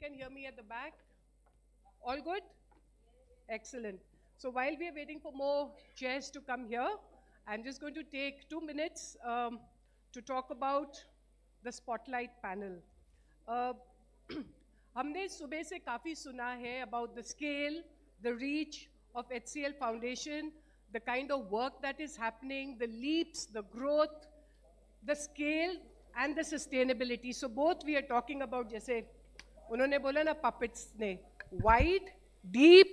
can hear me at the back? All good? Excellent. So while we are waiting for more chairs to come here, I'm just going to take 2 minutes to talk about the Spotlight panel. Uh, हमने सुबह से काफ़ी सुना है about the scale, the reach of HCL Foundation, the kind of work that is happening, the leaps, the growth, the scale and the sustainability. So both we are talking about, जैसे उन्होंने बोला ना puppets ने, wide, deep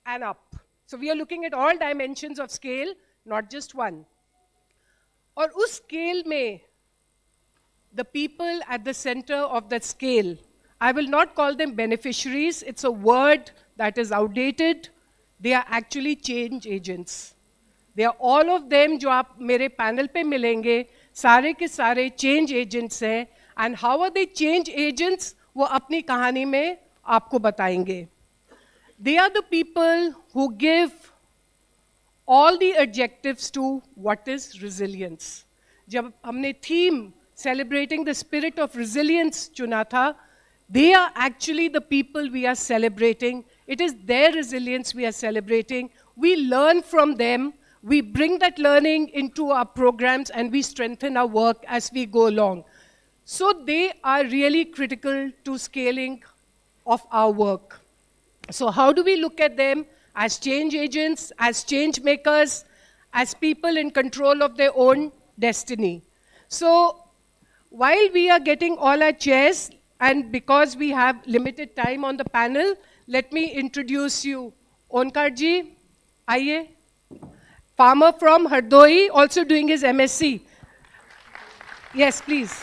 and up. So we are looking at all dimensions of scale, not just one. और उस scale में the people at the center of that scale, I will not call them beneficiaries, it's a word that is outdated. They are actually change agents. They are all of them जो आप मेरे panel पे मिलेंगे, सारे के सारे change agents हैं. And how are they change agents? वो अपनी कहानी में आपको बताएंगे. They are the people who give all the adjectives to what is resilience. जब हमने theme celebrating the spirit of resilience चुना था, they are actually the people we are celebrating. It is their resilience we are celebrating. We learn from them. We bring that learning into our programs and we strengthen our work as we go along. So they are really critical to scaling of our work. So how do we look at them? As change agents, as change makers, as people in control of their own destiny. So while we are getting all our chairs, and because we have limited time on the panel, let me introduce you. Onkar ji, आइए. Farmer from Hardoi, also doing his MSc. Yes, please.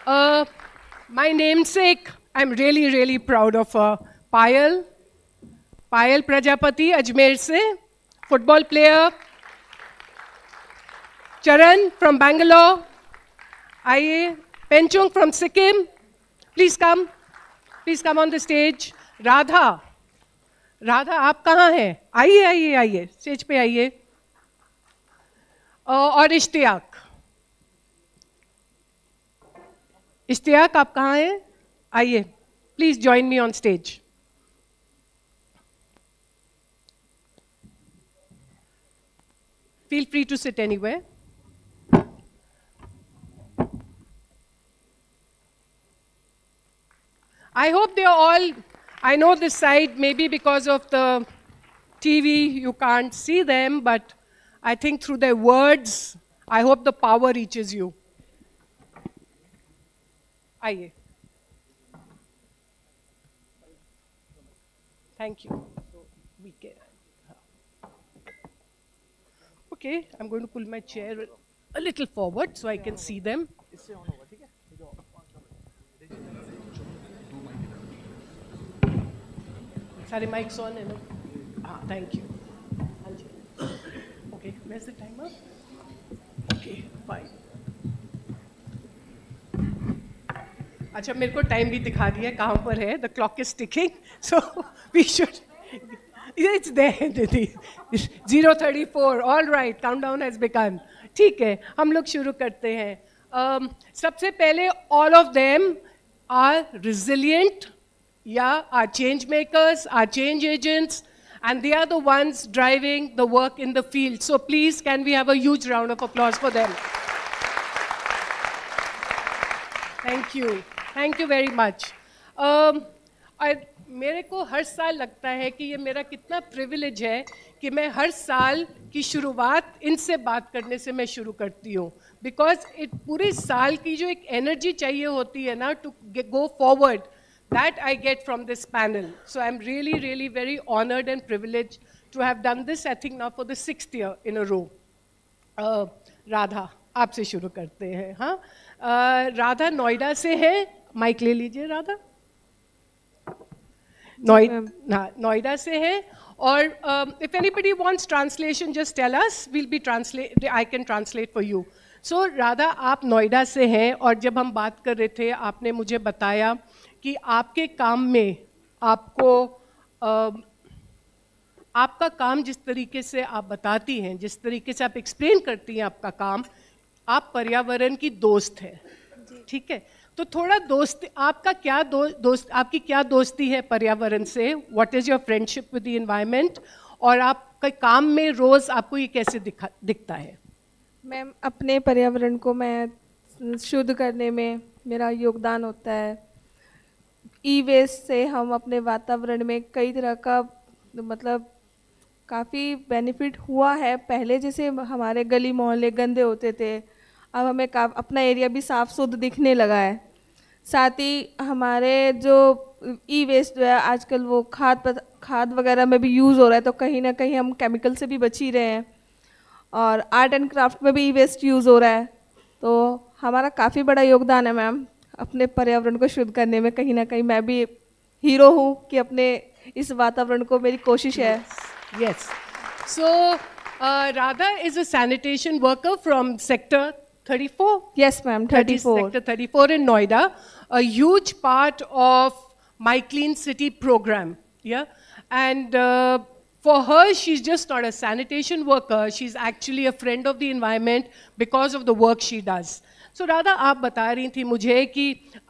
My namesake, I'm really, really proud of her. Payal Prajapati, Ajmer se, football player. Charan from Bangalore. Aye. Penchung from Sikkim. Please come. Please come on the stage. Radha. Radha आप कहाँ हैं? आइए आइए आइए stage पे आइए. और इश्तियाक आप कहाँ हैं? आइए please join me on stage. Feel free to sit anywhere. I hope they are all, I know this side, maybe because of the TV, you can't see them, but I think through their words, I hope the power reaches you. Aye. Thank you. Okay, I'm going to pull my chair a little forward so I can see them. Sorry, mic's on. Thank you. Okay, where's the timer? Okay, fine. अच्छा मेरे को time भी दिखा दिया कहाँ पर है. The clock is ticking, so we should. It's there, Didi. 0:34. All right, countdown has begun. ठीक है, हम लोग शुरू करते हैं. सबसे पहले all of them are resilient. Yeah, are change makers, are change agents, and they are the ones driving the work in the field. So please, can we have a huge round of applause for them? Thank you. Thank you very much. मेरे को हर साल लगता है कि ये मेरा कितना privilege है कि मैं हर साल की शुरुआत इनसे बात करने से मैं शुरू करती हूँ. बिकॉज पूरे साल की जो एक एनर्जी चाहिए होती है ना to go forward, that I get from this panel. So I'm really, really very honored and privileged to have done this, I think now for the 6th year in a row. Radha, आपसे शुरू करते हैं. हाँ, राधा नोएडा से है. Mic ले लीजिए राधा. नोएडा से है. और if anybody wants translation, just tell us. We'll be I can translate for you. So Radha, आप नोएडा से हैं और जब हम बात कर रहे थे आपने मुझे बताया कि आपके काम में आपको आपका काम जिस तरीके से आप बताती हैं, जिस तरीके से आप एक्सप्लेन करती हैं आपका काम, आप पर्यावरण की दोस्त हैं. ठीक है, तो थोड़ा दोस्ती, आपका क्या दोस्त आपकी क्या दोस्ती है पर्यावरण से? What is your friendship with the environment? और आपके काम में रोज आपको ये कैसे दिखता है? मैम, अपने पर्यावरण को मैं शुद्ध करने में मेरा योगदान होता है। ई वेस्ट से हम अपने वातावरण में कई तरह का मतलब काफ़ी बेनिफिट हुआ है। पहले जैसे हमारे गली मोहल्ले गंदे होते थे, अब हमें अपना एरिया भी साफ शुद्ध दिखने लगा है। साथ ही हमारे जो ई वेस्ट जो है आजकल वो खाद वगैरह में भी यूज़ हो रहा है, तो कहीं ना कहीं हम केमिकल से भी बच ही रहे हैं। और आर्ट एंड क्राफ्ट में भी ई वेस्ट यूज़ हो रहा है, तो हमारा काफ़ी बड़ा योगदान है मैम अपने पर्यावरण को शुद्ध करने में। कहीं ना कहीं मैं भी हीरो हूँ कि अपने इस वातावरण को, मेरी कोशिश है। Yes. So, Radha is a sanitation worker from Sector 34? Yes, ma'am, 34. Sector 34 in Noida. A huge part of My Clean City program. Yeah. And for her, she's just not a sanitation worker. She's actually a friend of the environment because of the work she does. सो राधा, आप बता रही थी मुझे कि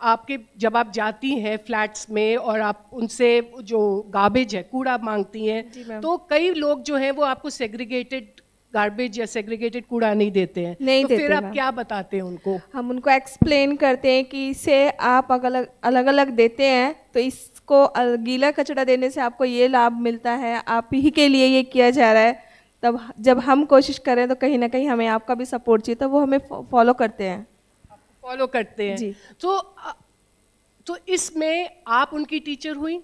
आपके जब आप जाती हैं फ्लैट्स में और आप उनसे जो गार्बेज है, कूड़ा मांगती हैं, तो कई लोग जो हैं वो आपको सेग्रीगेटेड गार्बेज या सेग्रीगेटेड कूड़ा नहीं देते हैं। नहीं तो देते फिर आप क्या बताते हैं उनको? हम उनको एक्सप्लेन करते हैं कि इसे आप अलग अलग देते हैं तो इसको गीला कचरा देने से आपको ये लाभ मिलता है, आप ही के लिए ये किया जा रहा है। तब जब हम कोशिश करें तो कहीं ना कहीं हमें आपका भी सपोर्ट चाहिए, तो वो हमें फॉलो करते हैं। फॉलो करते हैं जी। तो इसमें आप उनकी टीचर हुई?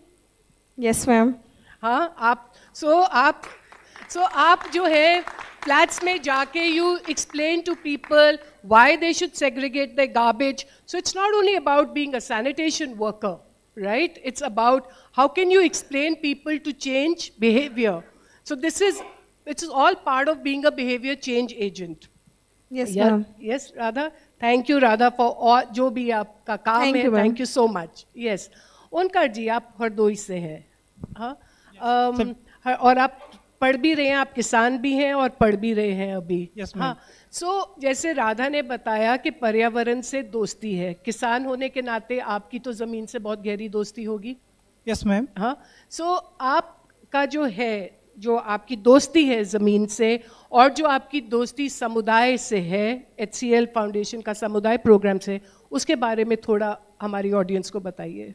Yes ma'am. हाँ, आप जो है फ्लैट्स में जाके you explain to people why they should segregate the garbage. So it's not only about being a sanitation worker, right? It's about how can you explain people to change behavior. So it's all part of being a behavior change agent. Yes, ma'am. Yes, Radha. Thank you, Radha, for all जो भी आपका काम Thank है. you, ma'am. Thank you so much. Yes. ओंकार जी, आप हरदोई से हैं, हाँ? और आप पढ़ भी रहे हैं, आप किसान भी हैं और पढ़ भी रहे हैं अभी. Yes, ma'am. हाँ. सो जैसे राधा ने बताया कि पर्यावरण से दोस्ती है, किसान होने के नाते आपकी तो ज़मीन से बहुत गहरी दोस्ती होगी. Yes ma'am. हाँ. सो आपका जो है, जो आपकी दोस्ती है ज़मीन से और जो आपकी दोस्ती समुदाय से है, HCL फाउंडेशन का समुदाय प्रोग्राम से, उसके बारे में थोड़ा हमारी ऑडियंस को बताइए.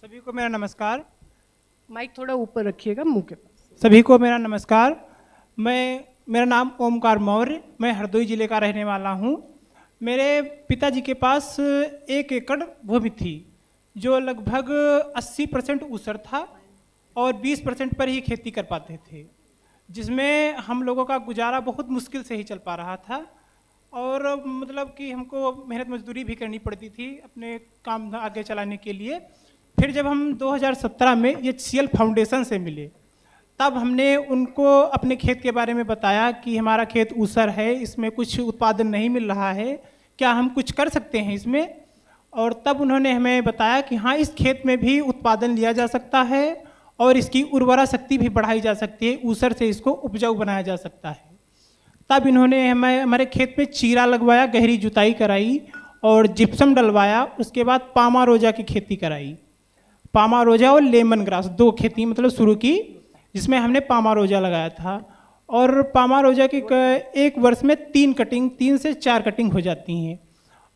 सभी को मेरा नमस्कार. माइक थोड़ा ऊपर रखिएगा मुंह के पास. सभी को मेरा नमस्कार. मेरा नाम ओमकार मौर्य, मैं हरदोई ज़िले का रहने वाला हूँ. मेरे पिताजी के पास 1 एकड़ भूमि थी जो लगभग 80% ऊसर था और 20% पर ही खेती कर पाते थे, जिसमें हम लोगों का गुजारा बहुत मुश्किल से ही चल पा रहा था. और मतलब कि हमको मेहनत मजदूरी भी करनी पड़ती थी अपने काम आगे चलाने के लिए. फिर जब हम 2017 में HCL फाउंडेशन से मिले, तब हमने उनको अपने खेत के बारे में बताया कि हमारा खेत ऊसर है, इसमें कुछ उत्पादन नहीं मिल रहा है, क्या हम कुछ कर सकते हैं इसमें. और तब उन्होंने हमें बताया कि हाँ, इस खेत में भी उत्पादन लिया जा सकता है और इसकी उर्वरा शक्ति भी बढ़ाई जा सकती है, ऊसर से इसको उपजाऊ बनाया जा सकता है. तब इन्होंने हमारे खेत में चीरा लगवाया, गहरी जुताई कराई और जिप्सम डलवाया. उसके बाद पामा रोजा की खेती कराई. पामा रोजा और लेमन ग्रास 2 खेती मतलब शुरू की, जिसमें हमने पामा रोजा लगाया था. और पामा रोजा की 1 वर्ष में 3 से 4 कटिंग हो जाती हैं.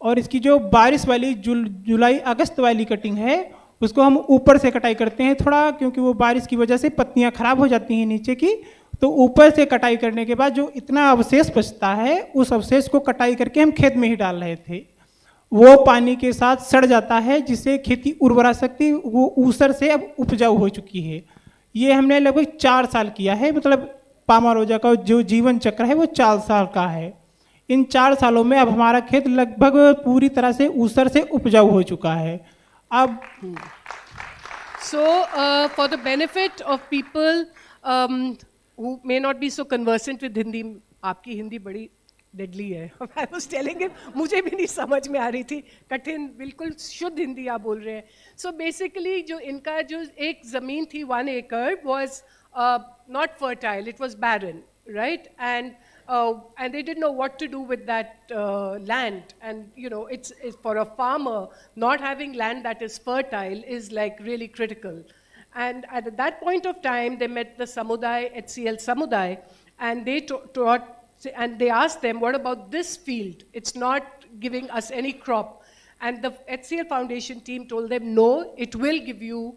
और इसकी जो बारिश वाली जुलाई अगस्त वाली कटिंग है, उसको हम ऊपर से कटाई करते हैं थोड़ा, क्योंकि वो बारिश की वजह से पत्तियां खराब हो जाती हैं नीचे की. तो ऊपर से कटाई करने के बाद जो इतना अवशेष बचता है, उस अवशेष को कटाई करके हम खेत में ही डाल रहे थे. वो पानी के साथ सड़ जाता है, जिससे खेती उर्वरा शक्ति वो ऊसर से अब उपजाऊ हो चुकी है. ये हमने लगभग 4 साल किया है. मतलब पामा रोजा का जो जीवन चक्र है वो 4 साल का है. इन 4 सालों में अब हमारा खेत लगभग पूरी तरह से ऊसर से उपजाऊ हो चुका है. अब So, for the benefit of people who may not be so conversant with Hindi, आपकी हिंदी बड़ी डेडली है. I was telling him, मुझे भी नहीं समझ में आ रही थी, कठिन, बिल्कुल शुद्ध हिंदी आप बोल रहे हैं. So basically जो इनका जो एक ज़मीन थी 1 acre was not fertile, it was barren, right? And and they didn't know what to do with that land. And it's for a farmer, not having land that is fertile is like really critical. And at that point of time, they met the Samuday, HCL Samuday, and they and they asked them, what about this field? It's not giving us any crop. And the HCL Foundation team told them, no, it will give you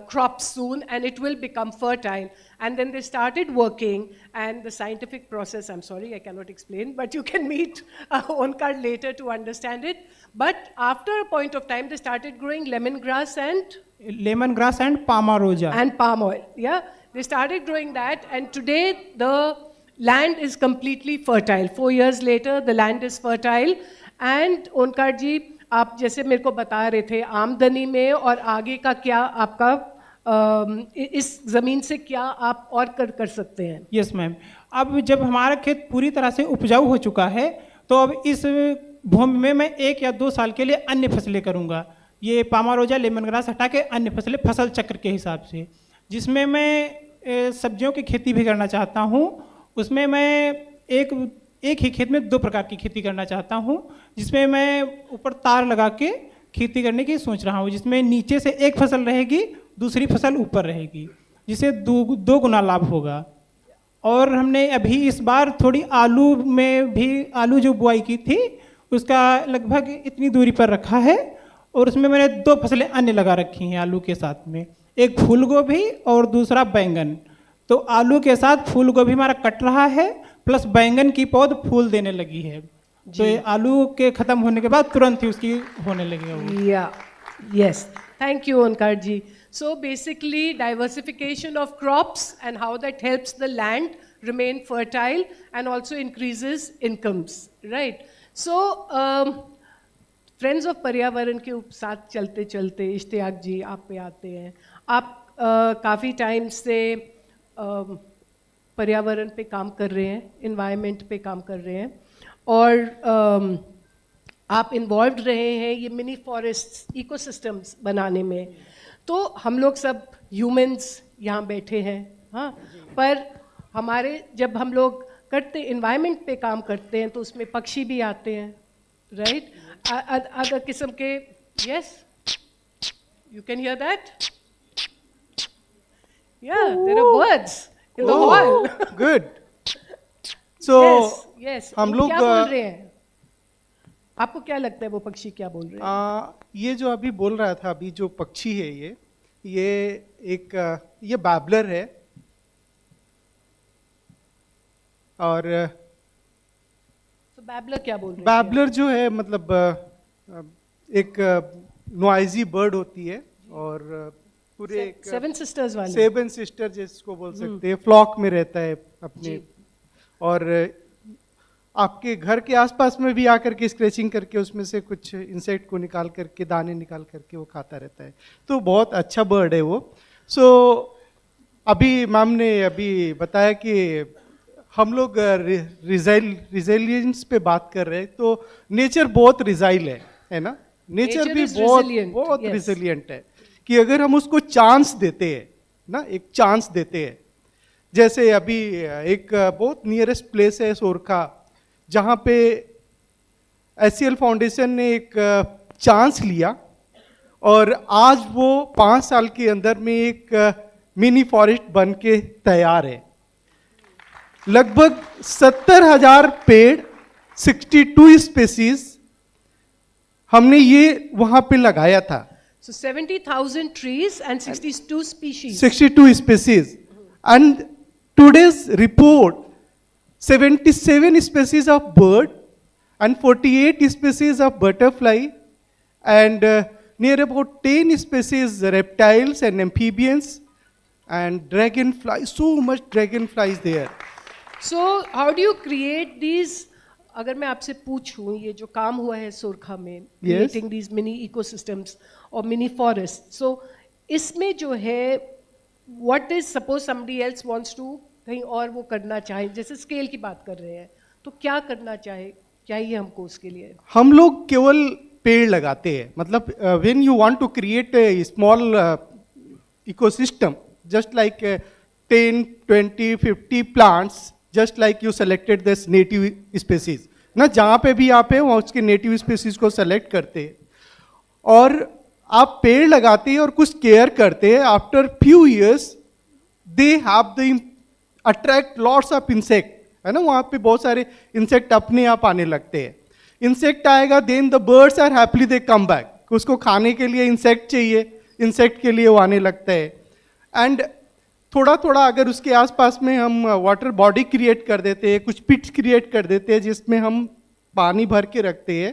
crops soon, and it will become fertile. And then they started working, and the scientific process, I'm sorry, I cannot explain, but you can meet Onkar later to understand it. But after a point of time, they started growing lemongrass and Palma roja. And palm oil, yeah. They started growing that, and today the land is completely fertile. 4 years later, the land is fertile. And ओंकार जी, आप जैसे मेरे को बता रहे थे आमदनी में और आगे का क्या आपका इस ज़मीन से क्या आप और कर सकते हैं? यस मैम, अब जब हमारा खेत पूरी तरह से उपजाऊ हो चुका है, तो अब इस भूमि में मैं 1 या 2 साल के लिए अन्य फसलें करूँगा। ये पामा रोजा, लेमन ग्रास हटा के अन्य फसलें फसल चक्र के हिसाब से, जिसमें मैं सब्जियों की खेती भी करना चाहता हूँ। उसमें मैं एक ही खेत में 2 प्रकार की खेती करना चाहता हूँ, जिसमें मैं ऊपर तार लगा के खेती करने की सोच रहा हूँ, जिसमें नीचे से एक फसल रहेगी, दूसरी फसल ऊपर रहेगी, जिससे 2 गुना लाभ होगा। और हमने अभी इस बार थोड़ी आलू जो बुआई की थी, उसका लगभग इतनी दूरी पर रखा है, और उसमें मैंने 2 फसलें अन्य लगा रखी हैं आलू के साथ में, एक फूल गोभी और दूसरा बैंगन। तो आलू के साथ फूल गोभी हमारा कट रहा है, प्लस बैंगन की पौध फूल देने लगी है। तो ये आलू के खत्म होने के बाद तुरंत ही उसकी होने लगेगा। या yes, thank you Omkar ji. So basically diversification of crops and how that helps the land remain fertile and also increases incomes, right? So friends of पर्यावरण के साथ चलते चलते इश्तियाक जी आप पे आते हैं। आप काफ़ी टाइम से पर्यावरण पे काम कर रहे हैं, इन्वायरमेंट पे काम कर रहे हैं, और आप इन्वॉल्व रहे हैं ये मिनी फॉरेस्ट्स, इकोसिस्टम्स बनाने में। तो हम लोग सब ह्यूमंस यहाँ बैठे हैं, हाँ, पर जब हम लोग इन्वायरमेंट पे काम करते हैं तो उसमें पक्षी भी आते हैं, राइट? अदर किस्म के, yes, you can hear that, yeah, there are birds in the hall. Good. So yes, हम लोग क्या बोल रहे हैं? आपको क्या लगता है वो पक्षी क्या बोल रहे हैं? ये जो अभी बोल रहा था, अभी जो पक्षी है ये बैबलर है, और बैबलर क्या बोल रहे हैं? बैबलर जो है मतलब एक नॉइजी बर्ड होती है, और पूरे 7 सिस्टर्स वाले, 7 सिस्टर जिसको बोल सकते हैं, फ्लॉक में रहता है अपने, और आपके घर के आसपास में भी आकर के स्क्रैचिंग करके उसमें से कुछ इंसेक्ट को निकाल करके, दाने निकाल करके वो खाता रहता है। तो बहुत अच्छा बर्ड है वो। सो अभी मैम ने अभी बताया कि हम लोग रिजिलियंस पे बात कर रहे हैं, तो नेचर बहुत रिजाइल है ना? नेचर भी बहुत रिजिलियंट है कि अगर हम उसको चांस देते हैं ना, एक चांस देते हैं। जैसे अभी एक बहुत नियरेस्ट प्लेस है सोरखा, जहाँ पे HCL फाउंडेशन ने एक चांस लिया, और आज वो 5 साल के अंदर में एक मिनी फॉरेस्ट बन के तैयार है। लगभग 70,000 पेड़, 62 स्पेसीज हमने ये वहां पे लगाया था। So 70,000 trees and 62 species. 62 species. And today's report, 77 species of bird and 48 species of butterfly, and near about 10 species reptiles and amphibians, and dragonfly, so much dragonflies there. So how do you create these? अगर मैं आपसे पूछूं, ये जो काम हुआ है सोरखा में, creating these mini ecosystems or mini forests, so इसमें जो है, what is, suppose somebody else wants to कहीं और वो करना चाहे, जैसे स्केल की बात कर रहे हैं, तो क्या करना चाहिए हमको उसके लिए? हम लोग केवल पेड़ लगाते हैं, मतलब when you want to create a small ecosystem, just like 10, 20, 50 plants, just like you selected this native species ना, जहाँ पे भी आप है वहाँ उसके नेटिव स्पेसीज को सेलेक्ट करते हैं और आप पेड़ लगाते हैं और कुछ केयर करते हैं. After few years they have the attract lots of insect, है ना, वहाँ पे बहुत सारे इंसेक्ट अपने आप आने लगते हैं. इंसेक्ट आएगा, then the birds are happily they come back. उसको खाने के लिए इंसेक्ट चाहिए, इंसेक्ट के लिए वो आने लगता है. एंड थोड़ा थोड़ा अगर उसके आसपास में हम वाटर बॉडी क्रिएट कर देते हैं, कुछ पिट्स क्रिएट कर देते हैं जिसमें हम पानी भर के रखते हैं,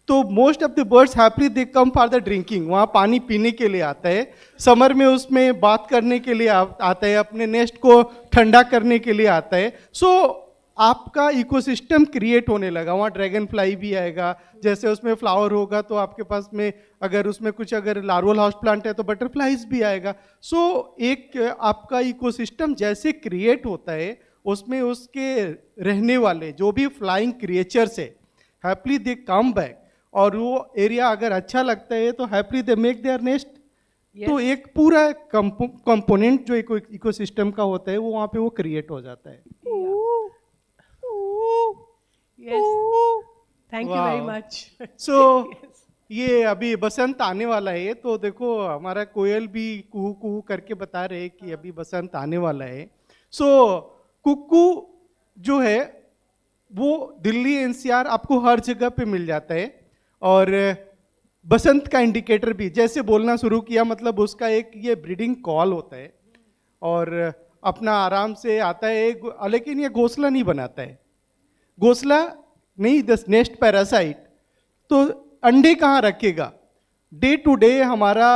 तो most of the birds happily they come for the drinking. वहाँ पानी पीने के लिए आता है. समर में उसमें बात करने के लिए आता है, अपने नेस्ट को ठंडा करने के लिए आता है. सो आपका इकोसिस्टम क्रिएट होने लगा. वहाँ ड्रैगन फ्लाई भी आएगा, जैसे उसमें फ्लावर होगा तो आपके पास में अगर उसमें कुछ अगर लार्वल हाउस प्लांट है तो बटरफ्लाइज भी आएगा. सो एक आपका इकोसिस्टम जैसे क्रिएट होता है उसमें उसके रहने वाले जो भी फ्लाइंग क्रिएचर्स है हैप्पीली दे कम बैक. और वो एरिया अगर अच्छा लगता है तो happily they make their nest. तो एक पूरा कंपोनेंट जो इकोसिस्टम का होता है वो वहाँ पे वो क्रिएट हो जाता है. Yes. Thank you very Wow. much. सो ये अभी बसंत आने वाला है, तो देखो हमारा कोयल भी कुहू कुहू करके बता रहे हैं कि अभी बसंत आने वाला है. सो कुक्कू जो है वो दिल्ली एनसीआर आपको हर जगह पे मिल जाता है. और बसंत का इंडिकेटर भी जैसे बोलना शुरू किया, मतलब उसका एक ये ब्रीडिंग कॉल होता है और अपना आराम से आता है. लेकिन ये घोंसला नहीं बनाता है, घोंसला नहीं, दस नेस्ट पैरासाइट. तो अंडे कहाँ रखेगा? डे टू डे हमारा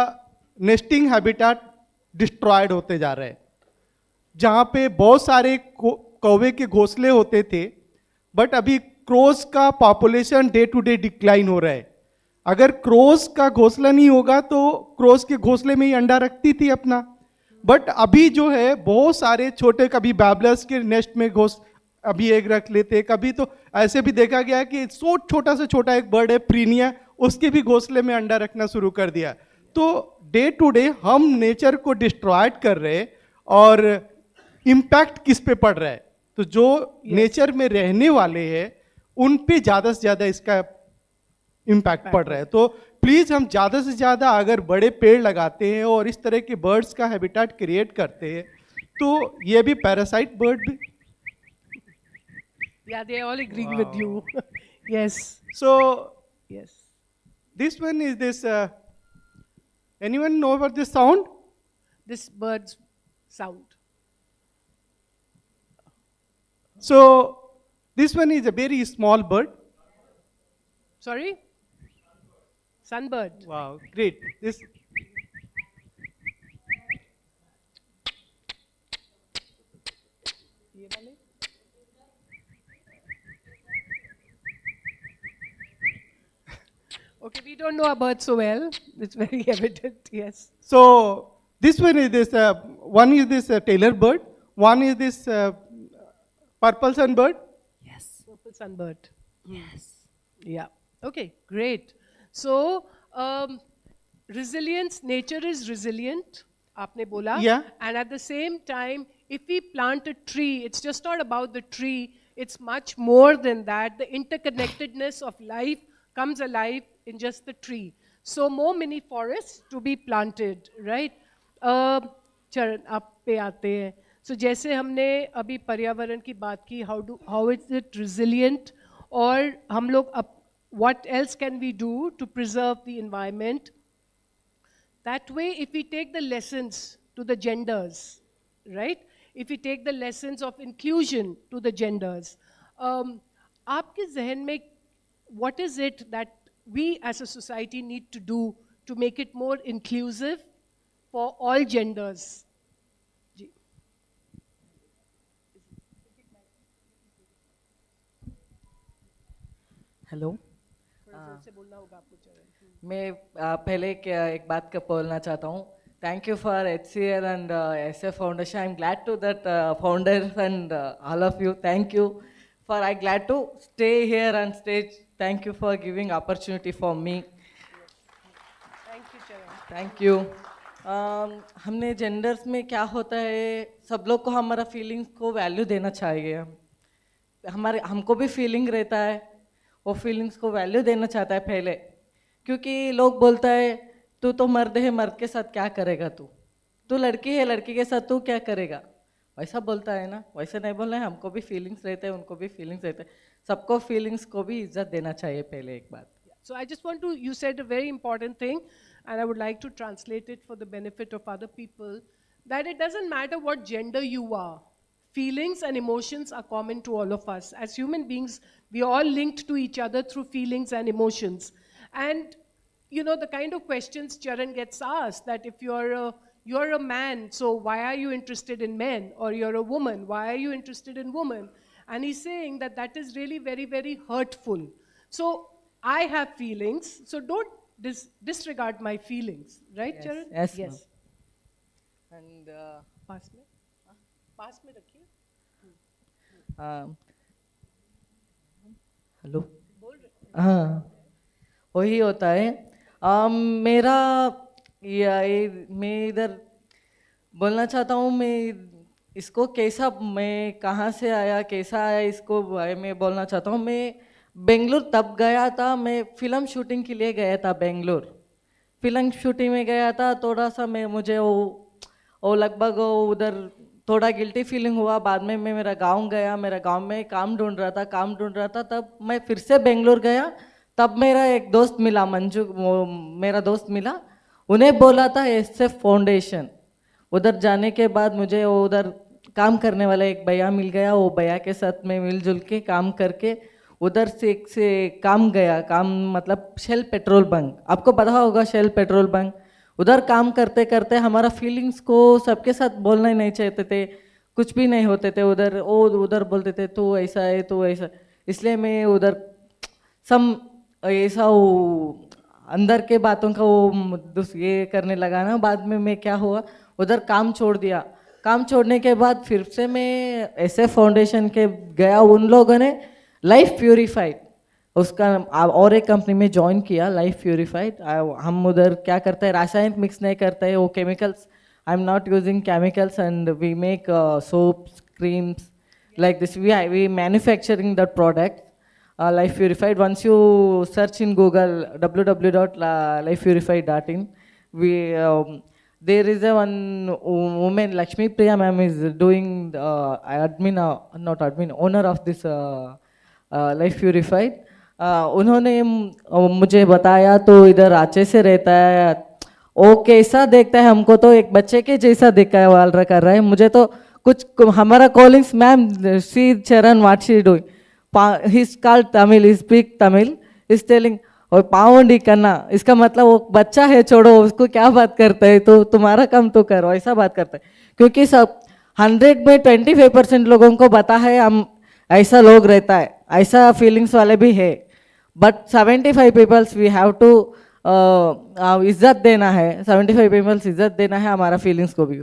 नेस्टिंग हैबिटेट डिस्ट्रॉयड होते जा रहा है. जहाँ पे बहुत सारे कौवे के घोंसले होते थे, बट अभी क्रोज का population day to day decline हो रहा है. अगर क्रोज का घोंसला नहीं होगा तो क्रोज के घोंसले में ही अंडा रखती थी अपना, बट अभी जो है बहुत सारे छोटे, कभी बैबलर्स के नेस्ट में अभी एग रख लेते, कभी तो ऐसे भी देखा गया कि छोटा से छोटा एक बर्ड है प्रीनिया, उसके भी घोंसले में अंडा रखना शुरू कर दिया. तो डे टू डे हम नेचर को डिस्ट्रॉयड कर रहे हैं और इम्पैक्ट किस पे पड़ रहा है? तो जो नेचर में रहने वाले हैं उन पे ज्यादा से ज्यादा इसका इम्पैक्ट पड़ रहा है. तो प्लीज हम ज्यादा से ज्यादा अगर बड़े पेड़ लगाते हैं और इस तरह के बर्ड्स का हैबिटेट क्रिएट करते हैं तो ये भी पैरासाइट बर्ड भी. Yeah, they all agreeing with you. Yes. So Yes. this one is this. Anyone know about this sound? This bird's sound. So this one is a very small bird. Sorry? Sunbird. Wow, great. This. Okay, we don't know our birds so well. It's very evident, yes. So this one is this. One is this Taylor bird. One is this purple sunbird. Yes. Purple sunbird. Yes. Yeah. Okay, great. So, resilience, nature is resilient, aapne bola. Yeah. And at the same time, if we plant a tree, it's just not about the tree, it's much more than that. The interconnectedness of life comes alive in just the tree. So, more mini forests to be planted, right? चरण आप पे आते हैं. So, जैसे हमने अभी पर्यावरण की बात की, how is it resilient, और हम लोग what else can we do to preserve the environment? That way, if we take the lessons to the genders, right? If we take the lessons of inclusion to the genders, आपके ज़हन में what is it that we as a society need to do to make it more inclusive for all genders? जी. Hello, जोर से बोलना होगा आपको चरण. मैं पहले एक बात का बोलना चाहता हूँ. Thank you for HCL and SF foundation. I am glad to that founders and all of you. Thank you for I glad to stay here on stage. Thank you for giving opportunity for me. Thank you, Charan. Thank you. हमने genders में क्या होता है, सब लोग को हमारा feelings को वैल्यू देना चाहिए. हमारे हमको भी फीलिंग रहता है, वो फीलिंग्स को वैल्यू देना चाहता है पहले, क्योंकि लोग बोलता है तू तो मर्द है, मर्द के साथ क्या करेगा तू लड़की है, लड़की के साथ तू क्या करेगा, वैसा बोलता है ना, वैसे नहीं बोलना है। हमको भी फीलिंग्स रहते हैं, उनको भी फीलिंग्स रहते हैं, सबको फीलिंग्स को भी इज्जत देना चाहिए पहले एक बात। So I just want to, you said a very important thing, and I would like to translate it for the benefit of other people, that it doesn't matter what gender you are. Feelings and emotions are common to all of us. As human beings, we are all linked to each other through feelings and emotions. And, you know, the kind of questions Charan gets asked, that if you're a man, so why are you interested in men? Or you're a woman, why are you interested in women? And he's saying that that is really very, very hurtful. So I have feelings, so don't disregard my feelings, right, Yes, Charan? yes, Yes. And पास में रखिए. Hello, हाँ, वही होता है। मेरा मैं इधर बोलना चाहता हूँ, इसको कैसा, मैं कहाँ से आया, कैसा आया, इसको मैं बोलना चाहता हूँ। मैं बेंगलुरु तब गया था, मैं फिल्म शूटिंग के लिए गया था बेंगलुरु। फिल्म शूटिंग में गया था, थोड़ा सा मुझे वो लगभग उधर थोड़ा गिल्टी फीलिंग हुआ। बाद में मैं मेरा गांव गया, मेरा गांव में काम ढूंढ रहा था। तब मैं फिर से बेंगलुरु गया, तब मेरा एक दोस्त मिला, मंजू, मेरा दोस्त मिला। उन्हें बोला था SF फाउंडेशन। उधर जाने के बाद मुझे उधर काम करने वाला एक भैया मिल गया। वो भैया के साथ में मिलजुल के काम करके उधर से काम मतलब शेल पेट्रोल बंक, आपको पता होगा शेल पेट्रोल बंक। उधर काम करते करते हमारा फीलिंग्स को सबके साथ बोलना ही नहीं चाहते थे, कुछ भी नहीं होते थे। उधर बोलते थे तू ऐसा है, तू ऐसा। इसलिए मैं उधर ऐसा अंदर के बातों का ये करने लगा ना। बाद में मैं क्या हुआ, उधर काम छोड़ दिया। काम छोड़ने के बाद फिर से मैं SF फाउंडेशन के गया। उन लोगों ने लाइफ प्यूरिफाइड उसका और एक कंपनी में ज्वाइन किया, लाइफ प्यूरिफाइड। हम उधर क्या करते हैं, रासायनिक मिक्स नहीं करते हैं, वो chemicals. I am not using chemicals and we make soaps, creams like this. We manufacturing that product, Life Purified. Once you search in Google www.lifepurified.in, there is a one woman, Lakshmi Priya ma'am, is doing owner of this Life Purified. उन्होंने मुझे बताया, तो इधर अच्छे से रहता है। वो कैसा देखता है हमको, तो एक बच्चे के जैसा देखा है, वाल कर रहा है। मुझे तो कुछ हमारा कॉलिंग्स, मैम सी चरण what she doing, he is called Tamil, he speak Tamil, is telling और पावंडी करना। इसका मतलब वो बच्चा है, छोड़ो उसको, क्या बात करता है, तो तुम्हारा काम तो करो, ऐसा बात करता है। क्योंकि सब 100 में 25% लोगों को पता है हम ऐसा लोग रहता है, ऐसा फीलिंग्स वाले भी है। But 75 peoples we have to इज्जत देना है, 75 पीपल्स इज्जत देना है हमारा फीलिंग्स को भी।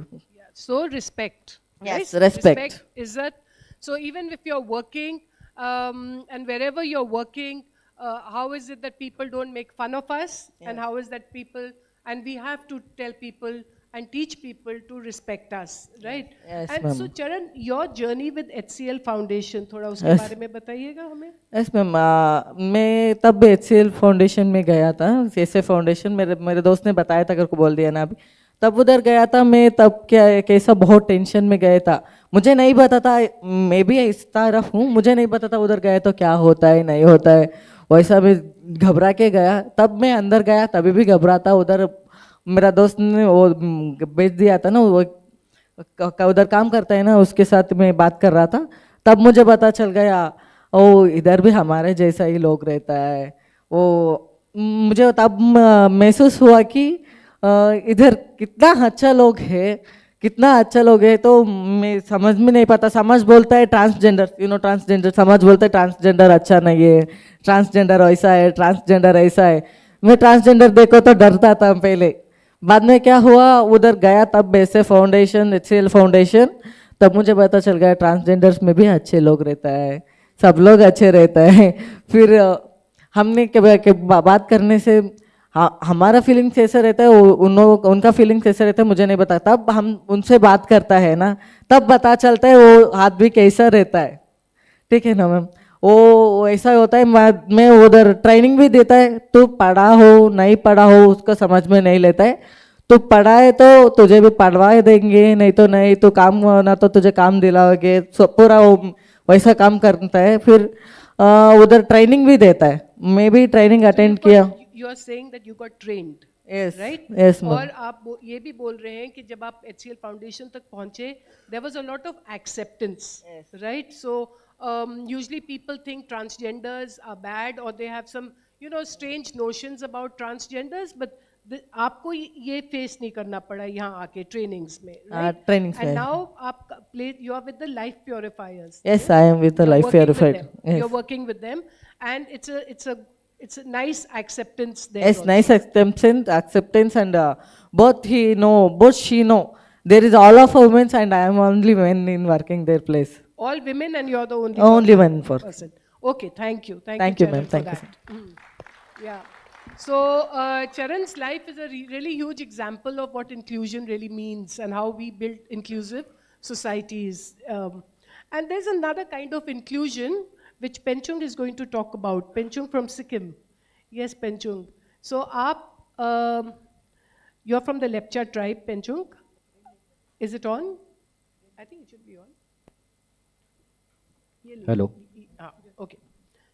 So respect. Yes, right? respect. Izzat. So even if you're working and wherever you're working, how is it that people don't make fun of us? Yeah. And how is that people, and we have to tell people and teach people to respect us, right? Yes, and ma'am. so Charan, your journey with HCL Foundation, थोड़ा उसके Yes. बारे में बताइएगा हमें। Yes ma'am, मैं तब HCL foundation में गया था, SF फाउंडेशन। मेरे दोस्त ने बताया था, अगर को बोल दिया ना अभी। तब उधर गया था मैं, तब कैसा बहुत टेंशन में गया था। मुझे नहीं पता था, मैं भी इस तरफ हूँ, मुझे नहीं पता था उधर गया तो क्या होता है नहीं होता है। वैसा मैं घबरा के गया। तब मैं अंदर गया, तभी भी घबराता। उधर मेरा दोस्त ने वो भेज दिया था ना, वो उधर काम करता है ना, उसके साथ मैं बात कर रहा था। तब मुझे पता चल गया ओ इधर भी हमारे जैसा ही लोग रहता है। वो मुझे तब महसूस हुआ कि इधर कितना अच्छा लोग है, कितना अच्छा लोग है। तो मैं समझ में नहीं पाता। समाज बोलता है ट्रांसजेंडर, ट्रांसजेंडर, समाज बोलता है ट्रांसजेंडर अच्छा नहीं है, ट्रांसजेंडर ऐसा है, ट्रांसजेंडर ऐसा है। मैं ट्रांसजेंडर देखो तो डरता था पहले। बाद में क्या हुआ, उधर गया तब SF फाउंडेशन, HCL फाउंडेशन, तब मुझे पता चल गया ट्रांसजेंडर्स में भी अच्छे लोग रहता है, सब लोग अच्छे रहते हैं। फिर हमने बात करने से हमारा फीलिंग कैसे रहता है, उनका फीलिंग कैसे रहता है मुझे नहीं पता। तब हम उनसे बात करता है ना, तब पता चलता है वो हाथ भी कैसा रहता है। ठीक है ना मैम, वो ऐसा होता है, मैं उधर ट्रेनिंग भी देता है, तू पढ़ा हो नहीं पढ़ा हो उसको समझ में नहीं लेता है, तू पढ़ा है तो तुझे भी पढ़वा देंगे, नहीं तो नहीं, तू काम ना तो तुझे काम दिलाओगे, पूरा वो वैसा काम करता है। फिर उधर ट्रेनिंग भी देता है, मैं भी ट्रेनिंग अटेंड किया। You are saying that you got trained, Yes, right? yes, ma'am. और आप ये भी बोल रहे हैं कि जब आप HCL फाउंडेशन तक पहुंचे, there was a lot of acceptance, right? So usually people think transgenders are bad or they have some, you know, strange notions about transgenders, but आपको ये फेस नहीं करना पड़ा यहाँ आके ट्रेनिंग्स में, right? Trainings And में। now आप you are with the life purifiers. Yes, I am with the You're life working with purified. them. Yes. You're working with them, and it's a nice acceptance there. Yes, also. nice acceptance, and both she know. There is all of women, and I am only men in working their place. All women, and you're the only Only one for. person. Okay, thank you, Thank you, Charan, ma'am. for Thank you, that. Yeah. So Charan's life is a really huge example of what inclusion really means and how we build inclusive societies. And there's another kind of inclusion which Penchung is going to talk about. Penchung from Sikkim. Yes, Penchung. So you're from the Lepcha tribe, Penchung. Is it on? I think it should be on. Hello. Okay.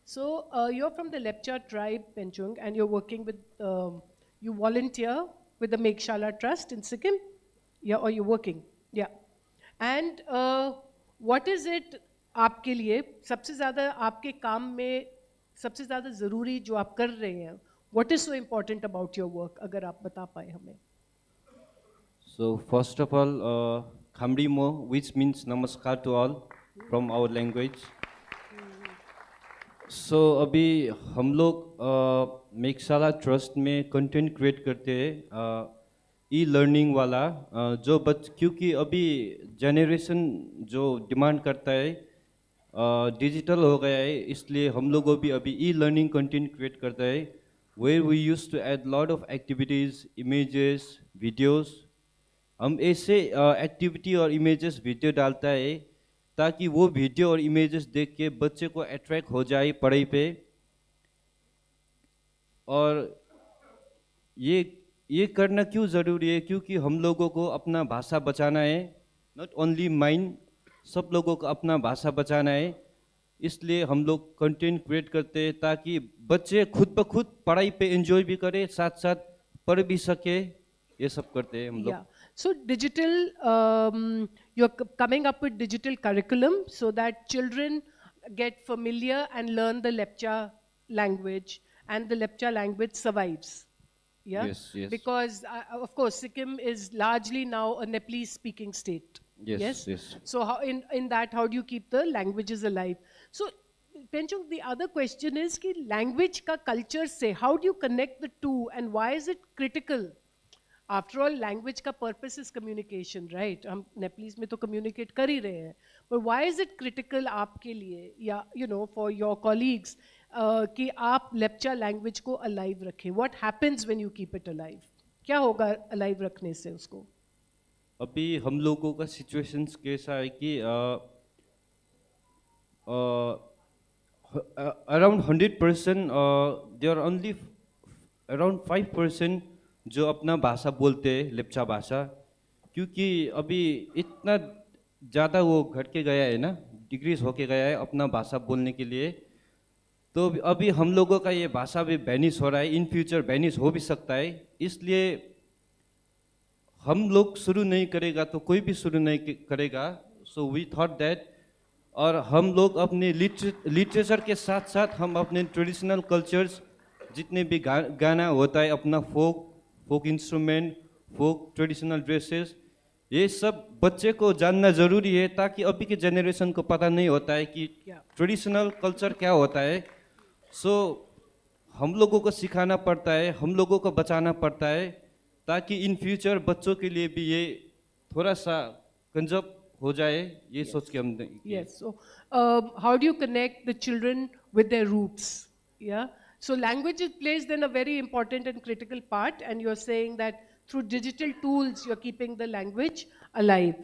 So you're from the Lepcha tribe, Penchung, and you're working with, you volunteer with the Meghshala Trust in Sikkim? Yeah, or you're working? Yeah. And what is it आपके लिए सबसे ज़्यादा आपके काम में सबसे ज़्यादा ज़रूरी जो आप कर रहे हैं? What is so important about your work? अगर आप बता पाए हमें. So first of all, Khamri Mo, which means namaskar to all from our language. So अभी हम लोग मेघशाला ट्रस्ट में कंटेंट क्रिएट करते हैं ई लर्निंग वाला जो क्योंकि अभी जनरेशन जो डिमांड करता है डिजिटल हो गया है, इसलिए हम लोगों भी अभी ई लर्निंग कंटेंट क्रिएट करता है where we use to add lot of activities, images, videos. हम ऐसे एक्टिविटी और इमेजेस वीडियो डालता है ताकि वो वीडियो और इमेजेस देख के बच्चे को अट्रैक्ट हो जाए पढ़ाई पे। और ये करना क्यों ज़रूरी है? क्योंकि हम लोगों को अपना भाषा बचाना है, नॉट ओनली माइंड, सब लोगों को अपना भाषा बचाना है। इसलिए हम लोग कंटेंट क्रिएट करते हैं ताकि बच्चे खुद ब खुद पढ़ाई पे एंजॉय भी करें, साथ साथ पढ़ भी सके। ये सब करते हैं हम लोग। So digital, you're coming up with digital curriculum so that children get familiar and learn the Lepcha language, and the Lepcha language survives. Yeah? Yes, yes. Because, of course, Sikkim is largely now a Nepalese-speaking state. Yes, yes. So how, in that, how do you keep the languages alive? So, Penchung, the other question is कि language का culture से, how do you connect the two, and why is it critical? After all, language का purpose is communication, right? हम Nepalese में तो communicate कर ही रहे हैं. But why is it critical आपके लिए, या you know, for your colleagues, कि आप Lepcha language को alive रखें? What happens when you keep it alive? क्या होगा alive रखने से उसको? अभी हम लोगों का सिचुएशंस कैसा है कि around 100% there are only around 5% जो अपना भाषा बोलते हैं, लेप्चा भाषा। क्योंकि अभी इतना ज़्यादा वो घट के गया है ना, डिक्रीज होके गया है अपना भाषा बोलने के लिए। तो अभी हम लोगों का ये भाषा भी बैनिश हो रहा है, इन फ्यूचर बैनिश हो भी सकता है। इसलिए हम लोग शुरू नहीं करेगा तो कोई भी शुरू नहीं करेगा। सो वी थॉट दैट, और हम लोग अपने लिटरेचर के साथ साथ हम अपने ट्रेडिशनल कल्चर्स जितने भी गाना होता है, अपना फोक इंस्ट्रूमेंट, फोक ट्रेडिशनल ड्रेसेस, ये सब बच्चे को जानना ज़रूरी है ताकि अभी के जनरेशन को पता नहीं होता है कि ट्रेडिशनल कल्चर क्या होता है। सो हम लोगों को सिखाना पड़ता है, हम लोगों को बचाना पड़ता है ताकि इन फ्यूचर बच्चों के लिए भी ये थोड़ा सा कंजर्व हो जाए, ये सोच के हमने। Yes. So how do you connect the children with their roots? Yeah. So language plays then a very important and critical part, and you're saying that through digital tools you're keeping the language alive.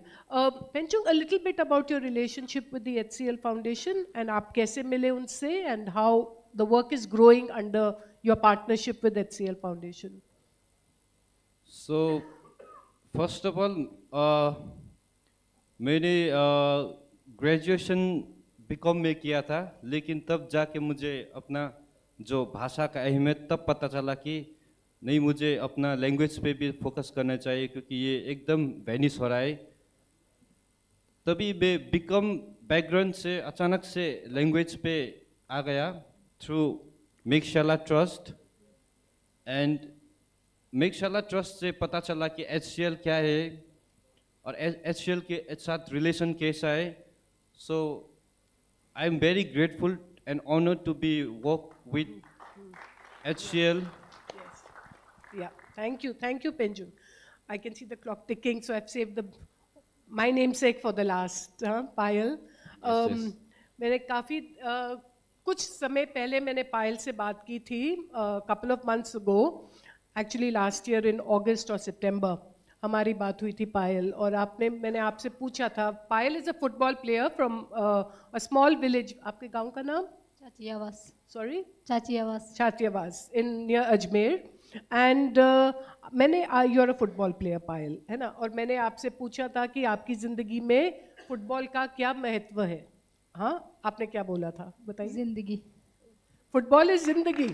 Penchung, a little bit about your relationship with the HCL Foundation and आप कैसे मिले उनसे and how the work is growing under your partnership with HCL Foundation. So, first of all, मैंने graduation BCom में किया था, लेकिन तब जाके मुझे अपना जो भाषा का अहमियत तब पता चला कि नहीं, मुझे अपना लैंग्वेज पे भी फोकस करना चाहिए क्योंकि ये एकदम वैनिश हो रहा है। तभी मैं बीकॉम बैकग्राउंड से अचानक से लैंग्वेज पे आ गया थ्रू मेघशाला ट्रस्ट, एंड मेघशाला ट्रस्ट से पता चला कि HCL क्या है और HCL के साथ रिलेशन कैसा है। So I am very grateful and honoured to be work with HCL. Yeah, thank you, Penchung. I can see the clock ticking, so I've saved my namesake for the last, Payal. Yes. मैंने काफ़ी कुछ समय पहले मैंने पायल से बात की थी, couple of months ago, actually last year in August or September, हमारी बात हुई थी पायल, और मैंने आपसे पूछा था, पायल is a football player from a small village, आपके गांव का नाम? Chachiyawas. Sorry? Chachiyawas. Chatyavas in near Ajmer. And मैंने you're a football player पायल, है ना, और मैंने आपसे पूछा था कि आपकी ज़िंदगी में फुटबॉल का क्या महत्व है। हाँ, आपने क्या बोला था बताइए। जिंदगी. फुटबॉल इज जिंदगी।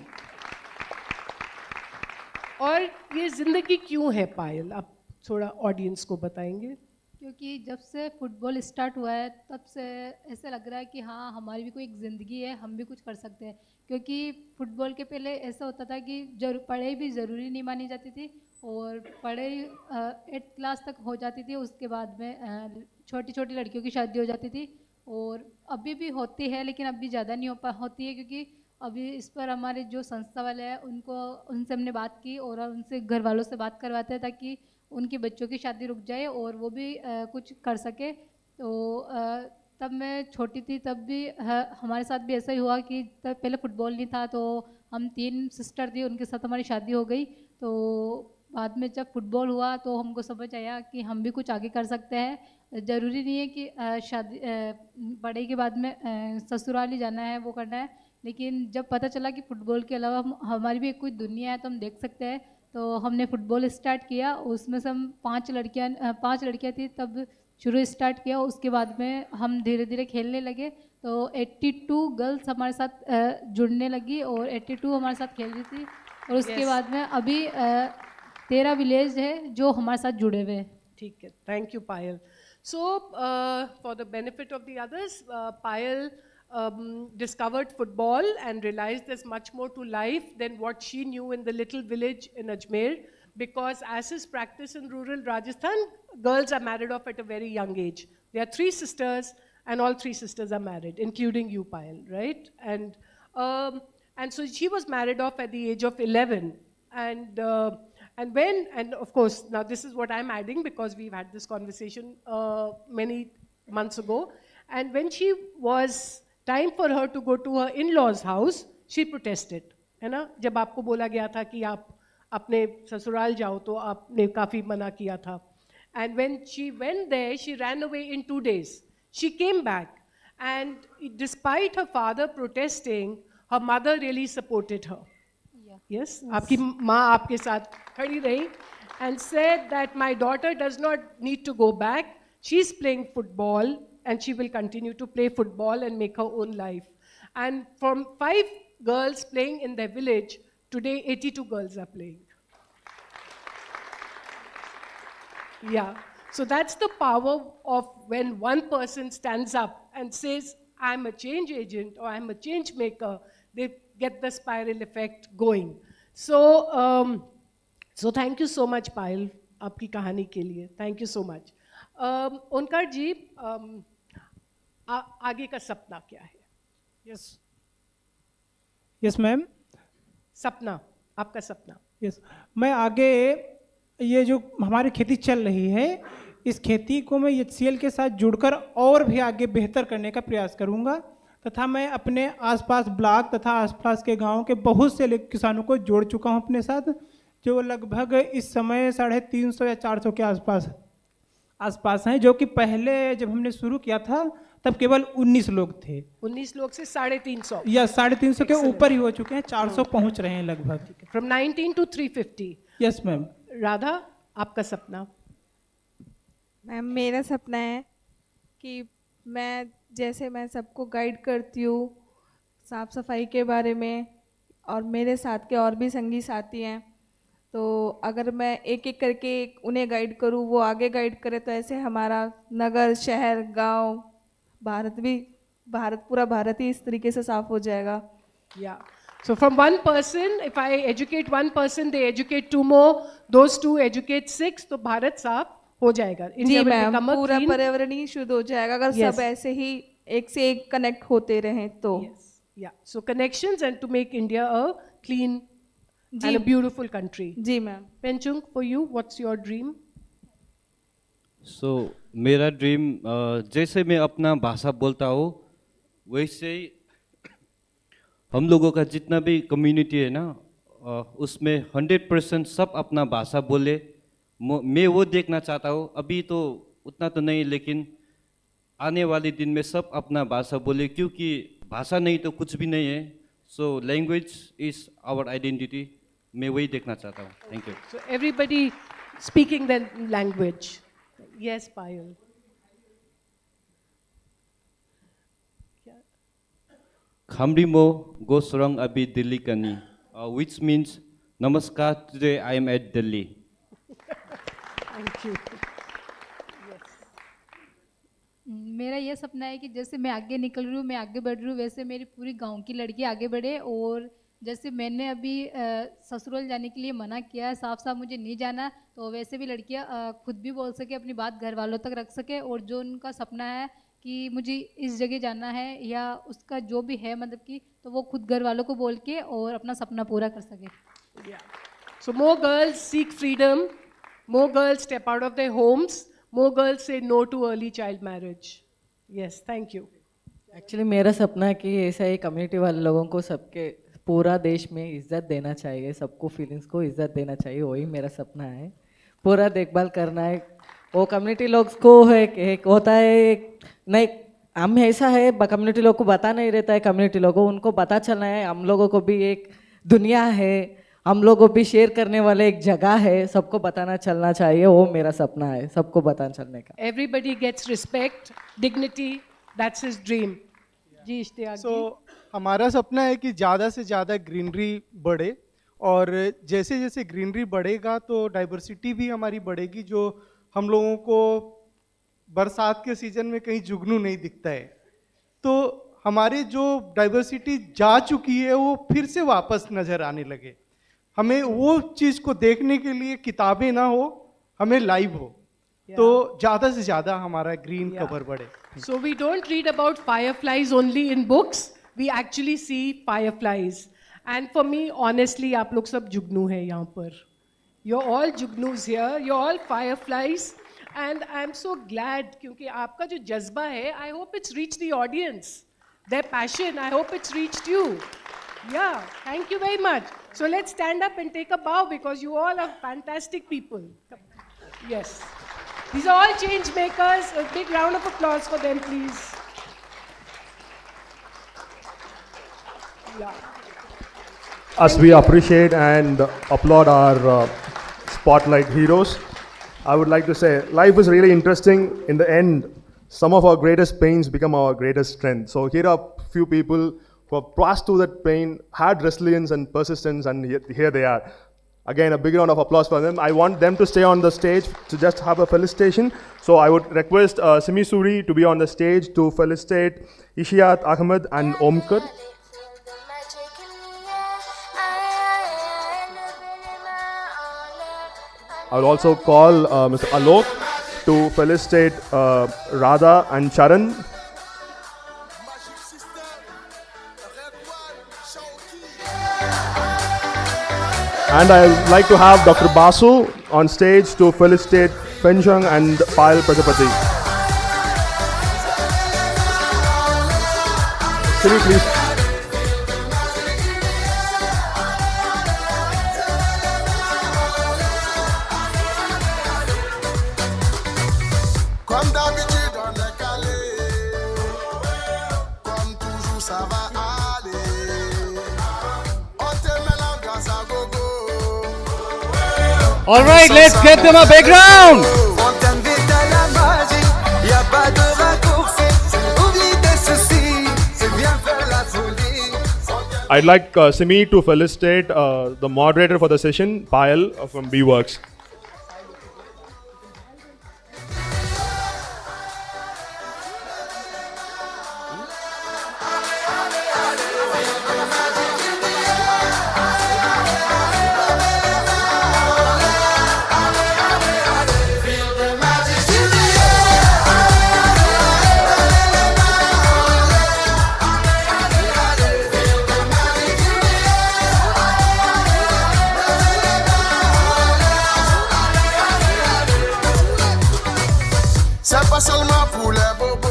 और ये जिंदगी क्यों है पायल, आप थोड़ा ऑडियंस को बताएंगे। क्योंकि जब से फुटबॉल स्टार्ट हुआ है तब से ऐसे लग रहा है कि हाँ, हमारी भी कोई एक ज़िंदगी है, हम भी कुछ कर सकते हैं। क्योंकि फुटबॉल के पहले ऐसा होता था कि पढ़ाई भी ज़रूरी नहीं मानी जाती थी, और पढ़ाई 8th क्लास तक हो जाती थी, उसके बाद में छोटी छोटी लड़कियों की शादी हो जाती थी, और अभी भी होती है लेकिन अभी ज़्यादा नहीं होती है। क्योंकि अभी इस पर हमारे जो संस्था वाले हैं उनसे हमने बात की और उनसे घर वालों से बात करवाते हैं ताकि उनके बच्चों की शादी रुक जाए और वो भी कुछ कर सके। तो तब मैं छोटी थी, तब भी हमारे साथ भी ऐसा ही हुआ कि तब पहले फुटबॉल नहीं था, तो हम 3 सिस्टर थी, उनके साथ हमारी शादी हो गई। तो बाद में जब फुटबॉल हुआ तो हमको समझ आया कि हम भी कुछ आगे कर सकते हैं। ज़रूरी नहीं है कि शादी पढ़ाई के बाद में ससुराल ही जाना है, वो करना है। लेकिन जब पता चला कि फ़ुटबॉल के अलावा हमारी भी एक कोई दुनिया है तो हम देख सकते हैं, तो हमने फ़ुटबॉल स्टार्ट किया। उसमें से हम 5 लड़कियाँ थी तब शुरू स्टार्ट किया। उसके बाद में हम धीरे धीरे खेलने लगे, तो 82 गर्ल्स हमारे साथ जुड़ने लगी और 82 हमारे साथ खेल रही थी। और उसके बाद में अभी 13 विलेज है जो हमारे साथ जुड़े हुए हैं। ठीक है, thank you Payal. So for the benefit of the others, Payal discovered football and realized there's much more to life than what she knew in the little village in Ajmer, because as is practice in rural Rajasthan, girls are married off at a very young age. There are 3 sisters and all 3 sisters are married, including you, Payal, right? And so she was married off at the age of 11, and of course, now this is what I'm adding because we've had this conversation many months ago, and when she was time for her to go to her in-laws house, she protested, है ना। जब आपको बोला गया था कि आप अपने ससुराल जाओ तो आपने काफ़ी मना किया था। And when she went there, she ran away in 2 days. She came back, and despite her father protesting, her mother really supported her. Yeah. Yes, आपकी माँ आपके साथ खड़ी रही and said that my daughter does not need to go back. She's playing football and she will continue to play football and make her own life. And from 5 girls playing in their village, today 82 girls are playing. Yeah, so that's the power of when one person stands up and says, I'm a change agent or I'm a change maker, they get the spiral effect going. So thank you so much, Payal, आपकी कहानी के लिए. Thank you so much. ओंकार जी, आगे का सपना क्या है? Yes ma'am. सपना, आपका सपना। यस, मैं आगे ये जो हमारी खेती चल रही है, इस खेती को मैं HCL के साथ जुड़कर और भी आगे बेहतर करने का प्रयास करूंगा, तथा मैं अपने आसपास ब्लॉक तथा आसपास के गांव के बहुत से किसानों को जोड़ चुका हूं अपने साथ, जो लगभग इस समय 350 या 400 के आसपास आसपास हैं, जो कि पहले जब हमने शुरू किया था तब केवल 19 लोग थे। 19 लोग से 350 या 350 के ऊपर ही हो चुके हैं, 400 पहुंच रहे हैं लगभग। From 19 to 350। Yes ma'am. Radha, आपका सपना? मैम मेरा सपना है कि मैं सबको गाइड करती हूँ साफ़ सफाई के बारे में, और मेरे साथ के और भी संगी साथी हैं, तो अगर मैं एक एक करके उन्हें गाइड करूँ, वो आगे गाइड करे, तो ऐसे हमारा नगर, शहर, गांव, पूरा भारत ही इस तरीके से साफ हो जाएगा। Yeah. So from one person, if I educate one person, they educate 2 more, those 2 educate 6, तो भारत साफ हो जाएगा। जी India will ma'am, become a पूरा clean- पर्यावरण ही शुद्ध हो जाएगा अगर Yes. सब ऐसे ही एक से एक कनेक्ट होते रहें तो। Yes. Yeah. So connections and to make India a clean जी। and a beautiful country. जी ma'am. Penchung, for you, what's your dream? So मेरा ड्रीम जैसे मैं अपना भाषा बोलता हूँ वैसे ही हम लोगों का जितना भी कम्युनिटी है ना, उसमें 100% सब अपना भाषा बोले। मैं वो देखना चाहता हूँ। अभी तो उतना तो नहीं, लेकिन आने वाले दिन में सब अपना भाषा बोले, क्योंकि भाषा नहीं तो कुछ भी नहीं है। So language is our identity. मैं वही देखना चाहता हूँ। Thank you. So everybody speaking their language. Yes, Payal. Khamrimo go sorong abi Delhi kani, which means Namaskar, today I am at Delhi. Thank you. मेरा ये सपना है कि जैसे मैं आगे निकल रही हूँ, मैं आगे बढ़ रही हूँ, वैसे मेरी पूरी गांव की लड़की आगे बढ़े। और जैसे मैंने अभी ससुराल जाने के लिए मना किया है, साफ साफ मुझे नहीं जाना, तो वैसे भी लड़कियाँ खुद भी बोल सके, अपनी बात घर वालों तक रख सके, और जो उनका सपना है कि मुझे इस जगह जाना है या उसका जो भी है मतलब कि, तो वो खुद घर वालों को बोल के और अपना सपना पूरा कर सके। Yeah. So more girls seek freedom, more girls step out of their homes, more girls say no to early child marriage. Yes, thank you. Actually मेरा सपना है कि ऐसा ही कम्युनिटी वाले लोगों को सबके पूरा देश में इज्जत देना चाहिए, सबको फीलिंग्स को इज्जत देना चाहिए, वही मेरा सपना है। पूरा देखभाल करना है वो कम्युनिटी लोग को है। एक होता है नहीं, हम ऐसा है कम्युनिटी लोग को बता नहीं रहता है, कम्युनिटी लोगों उनको पता चलना है हम लोगों को भी एक दुनिया है, हम लोगों को भी शेयर करने वाले एक जगह है, सबको बताना चलना चाहिए। वो मेरा सपना है, सबको बताना चलने का। Everybody gets respect, dignity, that's his dream. जी इश्तियाक सो जी। हमारा सपना है कि ज़्यादा से ज़्यादा ग्रीनरी बढ़े, और जैसे जैसे ग्रीनरी बढ़ेगा तो डाइवर्सिटी भी हमारी बढ़ेगी, जो हम लोगों को बरसात के सीजन में कहीं जुगनू नहीं दिखता है। तो हमारे जो डाइवर्सिटी जा चुकी है वो फिर से वापस नज़र आने लगे। हमें वो चीज़ को देखने के लिए किताबें ना हो, हमें लाइव हो, तो ज़्यादा से ज़्यादा हमारा ग्रीन कवर बढ़े। So we don't read about fireflies only in books, we actually see fireflies. And for me, honestly, आप लोग सब जुगनू हैं यहाँ पर. You're all जुगनूज here, you're all fireflies. And I'm so glad क्योंकि आपका जो जज्बा है, I hope it's reached the audience. Their passion, I hope it's reached you. Yeah, thank you very much. So let's stand up and take a bow because you all are fantastic people. Yes. These are all change makers. A big round of applause for them, please. Yeah. As we appreciate and applaud our spotlight heroes, I would like to say life is really interesting. In the end, some of our greatest pains become our greatest strength. So here are few people who have passed through that pain, had resilience and persistence, and here they are. Again, a big round of applause for them. I want them to stay on the stage to just have a felicitation. So I would request Simi Suri to be on the stage to felicitate Ishiat Ahmed and Omkar. I will also call Mr. Alok to felicitate Radha and Charan. And I would like to have Dr. Basu on stage to felicitate Penchung and Payal Prajapati. Siri, please. All right, let's get them a big round. Fontaine Vital la magie, y a pas de raccourci. Oublie tes soucis, et viens faire la folie. I'd like Simi to felicitate the moderator for the session, Payal from B-Works. C'est pas seulement pour les bobos.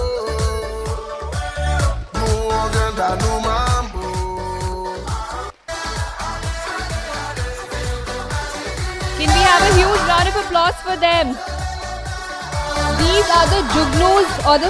Nous on vient dans nos mambo. Can we have a huge round of applause for them? These are the Jugnoos or the